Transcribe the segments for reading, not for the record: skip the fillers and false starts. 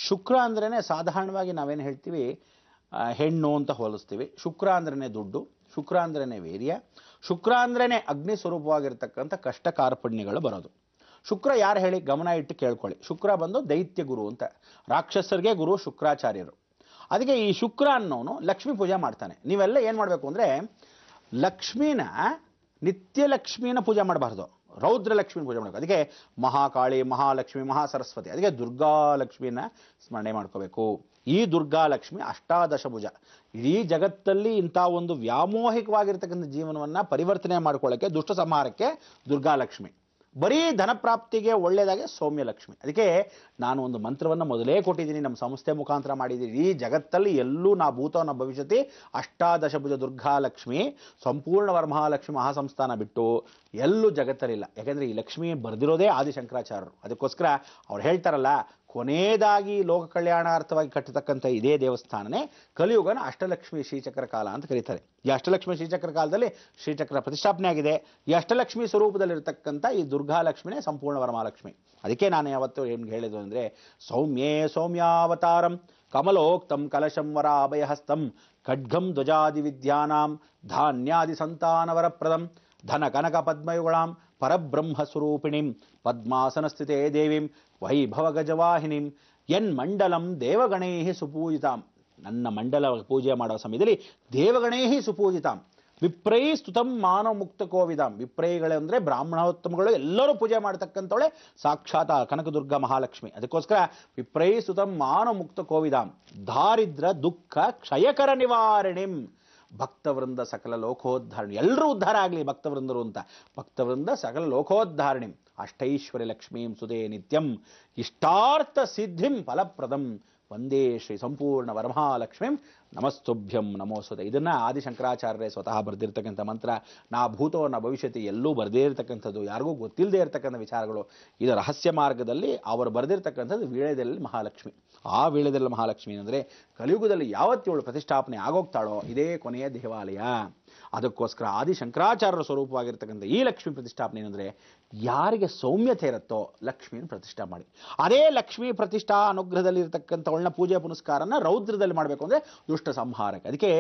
ಶುಕ್ರ ಅಂದ್ರೇ ಸಾಧಾರಣವಾಗಿ ನಾವೇನು ಹೇಳ್ತೀವಿ, ಹೆಣ್ಣು ಅಂತ ಹೋಲಿಸ್ತೀವಿ. ಶುಕ್ರ ಅಂದ್ರೇ ದುಡ್ಡು, ಶುಕ್ರ ಅಂದ್ರೇ ವೀರ್ಯ, ಶುಕ್ರ ಅಂದ್ರೇ ಅಗ್ನಿ ಸ್ವರೂಪವಾಗಿರ್ತಕ್ಕಂಥ ಕಷ್ಟ ಕಾರ್ಪಣ್ಯಗಳು ಬರೋದು. ಶುಕ್ರ ಯಾರು ಹೇಳಿ ಗಮನ ಇಟ್ಟು ಕೇಳ್ಕೊಳ್ಳಿ. ಶುಕ್ರ ಬಂದು ದೈತ್ಯ ಗುರು ಅಂತ, ರಾಕ್ಷಸರಿಗೆ ಗುರು ಶುಕ್ರಾಚಾರ್ಯರು. ಅದಕ್ಕೆ ಈ ಶುಕ್ರ ಅನ್ನೋನು ಲಕ್ಷ್ಮೀ ಪೂಜೆ ಮಾಡ್ತಾನೆ. ನೀವೆಲ್ಲ ಏನು ಮಾಡಬೇಕು ಅಂದರೆ, ಲಕ್ಷ್ಮೀನ ನಿತ್ಯ ಲಕ್ಷ್ಮೀನ ಪೂಜೆ ಮಾಡಬಾರ್ದು, ರೌದ್ರ ಲಕ್ಷ್ಮೀನ ಪೂಜೆ ಮಾಡಬೇಕು. ಅದಕ್ಕೆ ಮಹಾಕಾಳಿ, ಮಹಾಲಕ್ಷ್ಮಿ, ಮಹಾಸರಸ್ವತಿ, ಅದಕ್ಕೆ ದುರ್ಗಾ ಲಕ್ಷ್ಮಿನ ಸ್ಮರಣೆ ಮಾಡ್ಕೋಬೇಕು. ಈ ದುರ್ಗಾ ಲಕ್ಷ್ಮಿ ಅಷ್ಟಾದಶ ಭುಜ. ಇಡೀ ಜಗತ್ತಲ್ಲಿ ಇಂಥ ಒಂದು ವ್ಯಾಮೋಹಿಕವಾಗಿರ್ತಕ್ಕಂಥ ಜೀವನವನ್ನು ಪರಿವರ್ತನೆ ಮಾಡ್ಕೊಳ್ಳೋಕ್ಕೆ, ದುಷ್ಟ ಸಂಹಾರಕ್ಕೆ ದುರ್ಗಾ ಲಕ್ಷ್ಮಿ. ಬರೀ ಧನಪ್ರಾಪ್ತಿಗೆ ಒಳ್ಳೆಯದಾಗೆ ಸೌಮ್ಯ ಲಕ್ಷ್ಮಿ. ಅದಕ್ಕೆ ನಾನು ಒಂದು ಮಂತ್ರವನ್ನು ಮೊದಲೇ ಕೊಟ್ಟಿದ್ದೀನಿ, ನಮ್ಮ ಸಂಸ್ಥೆ ಮುಖಾಂತರ ಮಾಡಿದ್ದೀನಿ. ಈ ಜಗತ್ತಲ್ಲಿ ಎಲ್ಲೂ ನಾ ಭೂತೋ ನ ಭವಿಷ್ಯತಿ ಅಷ್ಟಾದಶ ಭುಜ ದುರ್ಗಾ ಲಕ್ಷ್ಮಿ ಸಂಪೂರ್ಣ ವರಮಹಾಲಕ್ಷ್ಮಿ ಮಹಾಸಂಸ್ಥಾನ ಬಿಟ್ಟು ಎಲ್ಲೂ ಜಗತ್ತಲ್ಲಿಲ್ಲ. ಯಾಕೆಂದರೆ ಈ ಲಕ್ಷ್ಮಿ ಬರೆದಿರೋದೇ ಆದಿಶಂಕರಾಚಾರ್ಯರು. ಅದಕ್ಕೋಸ್ಕರ ಅವ್ರು ಹೇಳ್ತಾರಲ್ಲ, ಕೊನೆಯದಾಗಿ ಲೋಕ ಕಲ್ಯಾಣಾರ್ಥವಾಗಿ ಕಟ್ಟತಕ್ಕಂಥ ಇದೇ ದೇವಸ್ಥಾನನೇ ಕಲಿಯುಗನ ಅಷ್ಟಲಕ್ಷ್ಮಿ ಶ್ರೀಚಕ್ರ ಕಾಲ ಅಂತ ಕರೀತಾರೆ. ಈ ಅಷ್ಟಲಕ್ಷ್ಮಿ ಶ್ರೀಚಕ್ರ ಕಾಲದಲ್ಲಿ ಶ್ರೀಚಕ್ರ ಪ್ರತಿಷ್ಠಾಪನೆ ಆಗಿದೆ. ಈ ಅಷ್ಟಲಕ್ಷ್ಮಿ ಸ್ವರೂಪದಲ್ಲಿರ್ತಕ್ಕಂಥ ಈ ದುರ್ಗಾಲಕ್ಷ್ಮಿನೇ ಸಂಪೂರ್ಣ ವರಮಹಾಲಕ್ಷ್ಮಿ. ಅದಕ್ಕೆ ನಾನು ಯಾವತ್ತೂ ಏನು ಹೇಳಿದ್ದು ಅಂದರೆ, ಸೌಮ್ಯೇ ಸೌಮ್ಯಾವತಾರಂ ಕಮಲೋಕ್ತಂ ಕಲಶಂ ವರಾಭಯಹಸ್ತಂ ಖಡ್ಗಂ ಧ್ವಜಾದಿ ವಿದ್ಯಾನಾಂ ಧಾನ್ಯಾದಿ ಸಂತಾನವರಪ್ರದಂ ಧನ ಕನಕ ಪದ್ಮಯುಗಳಾಂ ಪರಬ್ರಹ್ಮ ಸ್ವರೂಪಿಣಿಂ ಪದ್ಮಾಸನ ಸ್ಥಿತೇ ದೇವಿಂ ವೈಭವ ಗಜವಾಹಿನಿಂ ಎನ್ ಮಂಡಲಂ ದೇವಗಣೈಹಿ ಸುಪೂಜಿತಾಂ. ನನ್ನ ಮಂಡಲ ಪೂಜೆ ಮಾಡೋ ಸಮಯದಲ್ಲಿ ದೇವಗಣೈಹಿ ಸುಪೂಜಿತಾಂ ವಿಪ್ರೈ ಸ್ತುತಂ ಮಾನವ ಮುಕ್ತ ಕೋವಿದಾಂ. ವಿಪ್ರೈಗಳು ಅಂದರೆ ಬ್ರಾಹ್ಮಣೋತ್ತಮಗಳು ಎಲ್ಲರೂ ಪೂಜೆ ಮಾಡ್ತಕ್ಕಂಥವಳೆ ಸಾಕ್ಷಾತ್ ಕನಕದುರ್ಗ ಮಹಾಲಕ್ಷ್ಮಿ. ಅದಕ್ಕೋಸ್ಕರ ವಿಪ್ರೈ ಸ್ತುತಂ ಮಾನವ ಮುಕ್ತ ಕೋವಿದಾಂ ದಾರಿದ್ರ ದುಃಖ ಕ್ಷಯಕರ ನಿವಾರಣಿಂ ಭಕ್ತವೃಂದ ಸಕಲ ಲೋಕೋದ್ಧಾರಣಿ. ಎಲ್ಲರೂ ಉದ್ಧಾರ ಆಗಲಿ ಭಕ್ತವೃಂದರು ಅಂತ. ಭಕ್ತವೃಂದ ಸಕಲ ಲೋಕೋದ್ಧಾರಣಿ ಅಷ್ಟೈಶ್ವರ್ಯ ಲಕ್ಷ್ಮೀಂ ಸುದೇ ನಿತ್ಯಂ ಇಷ್ಟಾರ್ಥ ಸಿದ್ಧಿಂ ಫಲಪ್ರದಂ ವಂದೇ ಶ್ರೀ ಸಂಪೂರ್ಣ ವರಮಹಾಲಕ್ಷ್ಮೀಂ ನಮಸ್ತುಭ್ಯಂ ನಮೋಸ್ತುತೆ. ಇದನ್ನು ಆದಿಶಂಕರಾಚಾರ್ಯರೇ ಸ್ವತಃ ಬರೆದಿರ್ತಕ್ಕಂಥ ಮಂತ್ರ. ನಾ ಭೂತೋ ನ ಭವಿಷ್ಯತಿ ಎಲ್ಲೂ ಬರೆದೇ ಇರತಕ್ಕಂಥದ್ದು, ಯಾರಿಗೂ ಗೊತ್ತಿಲ್ಲದೆ ಇರತಕ್ಕಂಥ ವಿಚಾರಗಳು. ಇದು ರಹಸ್ಯ ಮಾರ್ಗದಲ್ಲಿ ಅವರು ಬರೆದಿರ್ತಕ್ಕಂಥದ್ದು ವೀಳ್ಯದೆಲೆ ಮಹಾಲಕ್ಷ್ಮಿ. ಆ ವೀಳ್ಯದೆಲೆ ಮಹಾಲಕ್ಷ್ಮಿ ಅಂದರೆ ಕಲಿಯುಗದಲ್ಲಿ ಯಾವತ್ತೇಳು ಪ್ರತಿಷ್ಠಾಪನೆ ಆಗೋಗ್ತಾಳೋ ಇದೇ ಕೊನೆಯ ದೇವಾಲಯ. ಅದಕ್ಕೋಸ್ಕರ ಆದಿಶಂಕರಾಚಾರ್ಯರ ಸ್ವರೂಪವಾಗಿರ್ತಕ್ಕಂಥ ಈ ಲಕ್ಷ್ಮೀ ಪ್ರತಿಷ್ಠಾಪನೆ ಏನಂದರೆ, ಯಾರಿಗೆ ಸೌಮ್ಯತೆ ಇರುತ್ತೋ ಲಕ್ಷ್ಮಿಯನ್ನು ಪ್ರತಿಷ್ಠಾ ಮಾಡಿ. ಅದೇ ಲಕ್ಷ್ಮೀ ಪ್ರತಿಷ್ಠಾ ಅನುಗ್ರಹದಲ್ಲಿ ಇರತಕ್ಕಂಥವಳನ್ನ ಪೂಜೆ ಪುನಸ್ಕಾರನ ರೌದ್ರದಲ್ಲಿ ಮಾಡಬೇಕು ಅಂದರೆ ದುಷ್ಟ ಸಂಹಾರಕ್ಕೆ. ಅದಕ್ಕೆ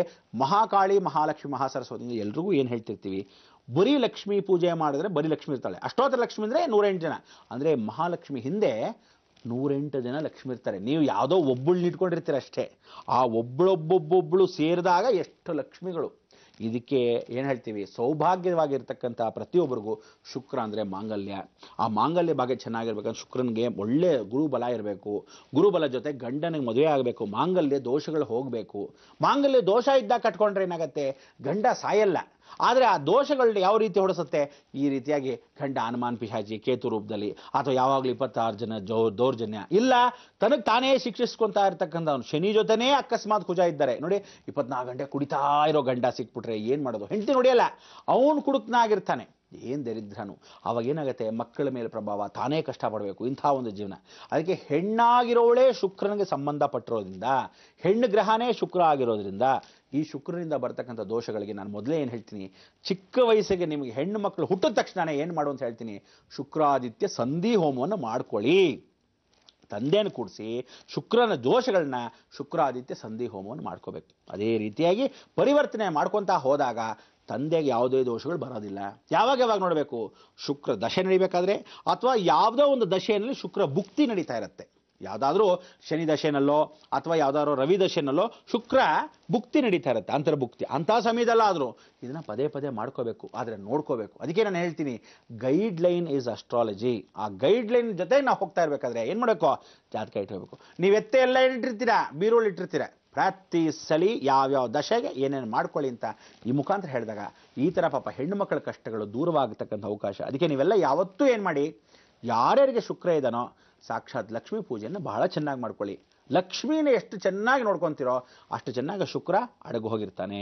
ಮಹಾಕಾಳಿ, ಮಹಾಲಕ್ಷ್ಮಿ, ಮಹಾಸರಸ್ವತಿ ಎಲ್ರಿಗೂ ಏನು ಹೇಳ್ತಿರ್ತೀವಿ, ಬರೀ ಲಕ್ಷ್ಮೀ ಪೂಜೆ ಮಾಡಿದ್ರೆ ಬರೀ ಲಕ್ಷ್ಮಿ ಇರ್ತಾಳೆ. ಅಷ್ಟೋತ್ತರ ಲಕ್ಷ್ಮಿ ಅಂದರೆ 108 ಜನ. ಅಂದರೆ ಮಹಾಲಕ್ಷ್ಮಿ ಹಿಂದೆ 108 ಜನ ಲಕ್ಷ್ಮಿ ಇರ್ತಾರೆ. ನೀವು ಯಾವುದೋ ಒಬ್ಬಳನ್ನ ಇಟ್ಕೊಂಡಿರ್ತೀರ ಅಷ್ಟೇ. ಆ ಒಬ್ಬಳೊಬ್ಬೊಬ್ಬೊಬ್ಬಳು ಸೇರಿದಾಗ ಎಷ್ಟು ಲಕ್ಷ್ಮಿಗಳು. ಇದಕ್ಕೆ ಏನು ಹೇಳ್ತೀವಿ, ಸೌಭಾಗ್ಯವಾಗಿರ್ತಕ್ಕಂಥ ಪ್ರತಿಯೊಬ್ಬರಿಗೂ ಶುಕ್ರ ಅಂದರೆ ಮಾಂಗಲ್ಯ. ಆ ಮಾಂಗಲ್ಯ ಭಾಗ ಚೆನ್ನಾಗಿರ್ಬೇಕಂದ್ರೆ ಶುಕ್ರನಿಗೆ ಒಳ್ಳೆ ಗುರುಬಲ ಇರಬೇಕು. ಗುರುಬಲ ಜೊತೆ ಗಂಡನಿಗೆ ಮದುವೆ ಆಗಬೇಕು. ಮಾಂಗಲ್ಯ ದೋಷಗಳು ಹೋಗಬೇಕು. ಮಾಂಗಲ್ಯ ದೋಷ ಇದ್ದಾಗ ಕಟ್ಕೊಂಡ್ರೆ ಏನಾಗುತ್ತೆ, ಗಂಡ ಸಾಯಲ್ಲ. ಆದರೆ ಆ ದೋಷಗಳನ್ನ ಯಾವ ರೀತಿ ಹೊಡೆಸುತ್ತೆ, ಈ ರೀತಿಯಾಗಿ ಗಂಡ ಹನುಮಾನ್ ಪಿಶಾಚಿ ಕೇತು ರೂಪದಲ್ಲಿ, ಅಥವಾ ಯಾವಾಗಲೂ 26 ಜನ ದೌರ್ಜನ್ಯ, ಇಲ್ಲ ತನಗೆ ತಾನೇ ಶಿಕ್ಷಿಸ್ಕೊತಾ ಇರ್ತಕ್ಕಂಥ ಅವನು ಶನಿ ಜೊತೆನೇ ಅಕಸ್ಮಾತ್ ಕುಜ ಇದ್ದಾರೆ ನೋಡಿ, 24 ಗಂಟೆ ಕುಡಿತಾ ಇರೋ ಗಂಡ ಸಿಕ್ಬಿಟ್ರೆ ಏನು ಮಾಡೋದು, ಹೆಂಡತಿ ನೋಡಿಯಲ್ಲ, ಅವನು ಕುಡುಕ್ನಾಗಿರ್ತಾನೆ, ಏನು ದರಿದ್ರನು. ಅವಾಗ ಏನಾಗುತ್ತೆ, ಮಕ್ಕಳ ಮೇಲೆ ಪ್ರಭಾವ, ತಾನೇ ಕಷ್ಟಪಡಬೇಕು, ಇಂಥ ಒಂದು ಜೀವನ. ಅದಕ್ಕೆ ಹೆಣ್ಣಾಗಿರೋಳೇ ಶುಕ್ರನಿಗೆ ಸಂಬಂಧಪಟ್ಟಿರೋದ್ರಿಂದ, ಹೆಣ್ಣು ಗ್ರಹನೇ ಶುಕ್ರ ಆಗಿರೋದ್ರಿಂದ ಈ ಶುಕ್ರನಿಂದ ಬರ್ತಕ್ಕಂಥ ದೋಷಗಳಿಗೆ ನಾನು ಮೊದಲೇ ಏನು ಹೇಳ್ತೀನಿ, ಚಿಕ್ಕ ವಯಸ್ಸಿಗೆ ನಿಮಗೆ ಹೆಣ್ಣು ಮಕ್ಕಳು ಹುಟ್ಟಿದ ತಕ್ಷಣ ಏನು ಮಾಡು ಅಂತ ಹೇಳ್ತೀನಿ, ಶುಕ್ರಾದಿತ್ಯ ಸಂಧಿ ಹೋಮವನ್ನು ಮಾಡ್ಕೊಳ್ಳಿ. ತಂದೆಯನ್ನು ಕೂಡಿಸಿ ಶುಕ್ರನ ದೋಷಗಳನ್ನ ಶುಕ್ರಾದಿತ್ಯ ಸಂಧಿ ಹೋಮವನ್ನು ಮಾಡ್ಕೋಬೇಕು. ಅದೇ ರೀತಿಯಾಗಿ ಪರಿವರ್ತನೆ ಮಾಡ್ಕೊತಾ ಹೋದಾಗ ತಂದೆಗೆ ಯಾವುದೇ ದೋಷಗಳು ಬರೋದಿಲ್ಲ. ಯಾವಾಗ ನೋಡಬೇಕು, ಶುಕ್ರ ದಶೆ ನಡಿಬೇಕಾದ್ರೆ ಅಥವಾ ಯಾವುದೋ ಒಂದು ದಶೆಯಲ್ಲಿ ಶುಕ್ರ ಭುಕ್ತಿ ನಡೀತಾ ಇರುತ್ತೆ. ಯಾವುದಾದ್ರೂ ಶನಿ ದಶೆನಲ್ಲೋ ಅಥವಾ ಯಾವುದಾದ್ರೂ ರವಿ ದಶೆನಲ್ಲೋ ಶುಕ್ರ ಭುಕ್ತಿ ನಡೀತಾ ಇರುತ್ತೆ, ಅಂತರ್ಭುಕ್ತಿ. ಅಂಥ ಸಮಯದಲ್ಲಾದರೂ ಇದನ್ನು ಪದೇ ಪದೇ ಮಾಡ್ಕೋಬೇಕು, ಆದರೆ ನೋಡ್ಕೋಬೇಕು. ಅದಕ್ಕೆ ನಾನು ಹೇಳ್ತೀನಿ, ಗೈಡ್ಲೈನ್ ಈಸ್ ಅಸ್ಟ್ರಾಲಜಿ. ಆ ಗೈಡ್ಲೈನ್ ಜೊತೆ ನಾವು ಹೋಗ್ತಾ ಇರಬೇಕಾದ್ರೆ ಏನು ಮಾಡಬೇಕು, ಜಾತಕ ಇಟ್ಟಿರಬೇಕು. ನೀವು ಎತ್ತೆ ಎಲ್ಲ ಇಟ್ಟಿರ್ತೀರಾ, ಬೀರುಳು ಇಟ್ಟಿರ್ತೀರ, ಪ್ರತಿ ಸಲಿ ಯಾವ್ಯಾವ ದಶೆಗೆ ಏನೇನು ಮಾಡ್ಕೊಳ್ಳಿ ಅಂತ ಈ ಮುಖಾಂತರ ಹೇಳಿದಾಗ ಈ ಥರ ಪಾಪ ಹೆಣ್ಣು ಮಕ್ಕಳ ಕಷ್ಟಗಳು ದೂರವಾಗತಕ್ಕಂಥ ಅವಕಾಶ. ಅದಕ್ಕೆ ನೀವೆಲ್ಲ ಯಾವತ್ತೂ ಏನು ಮಾಡಿ, ಯಾರ್ಯಾರಿಗೆ ಶುಕ್ರ ಇದ್ದಾನೋ ಸಾಕ್ಷಾತ್ ಲಕ್ಷ್ಮೀ ಪೂಜೆಯನ್ನು ಬಹಳ ಚೆನ್ನಾಗಿ ಮಾಡ್ಕೊಳ್ಳಿ. ಲಕ್ಷ್ಮೀನ ಎಷ್ಟು ಚೆನ್ನಾಗಿ ನೋಡ್ಕೊತೀರೋ ಅಷ್ಟು ಚೆನ್ನಾಗಿ ಶುಕ್ರ ಅಡಗು ಹೋಗಿರ್ತಾನೆ.